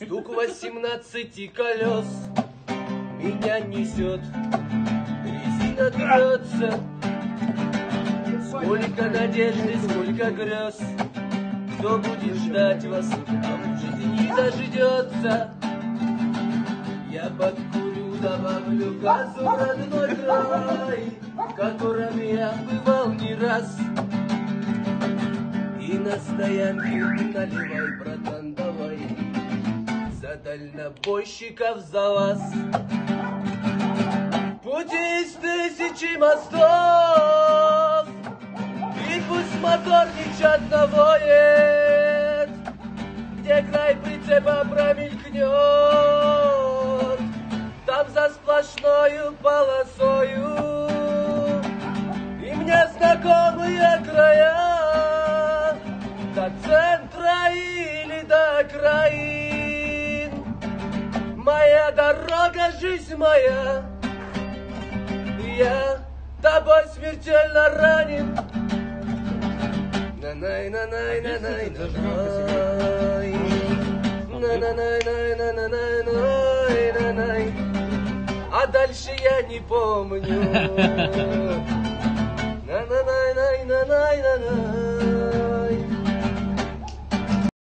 Стук 18 колес меня несет, резина трется. Сколько надежды, сколько грез, кто будет ждать вас, а может и не дождется. Я подкурю, добавлю газу в родной край, в котором я бывал не раз. И на стоянке наливай, братан, давай, за дальнобойщиков за вас. Пути из тысячи мостов, и пусть мотор нечетно воет, где край прицепа промелькнет, там за сплошною полосою. И мне знакомые края, до центра или до окраин. Моя дорога, жизнь моя, я тобой смертельно ранен. На-най, на-най, на-най, на-най. На-на-най, на-най, на-най, на-най. А дальше я не помню. На-на-най, на-най, на-най.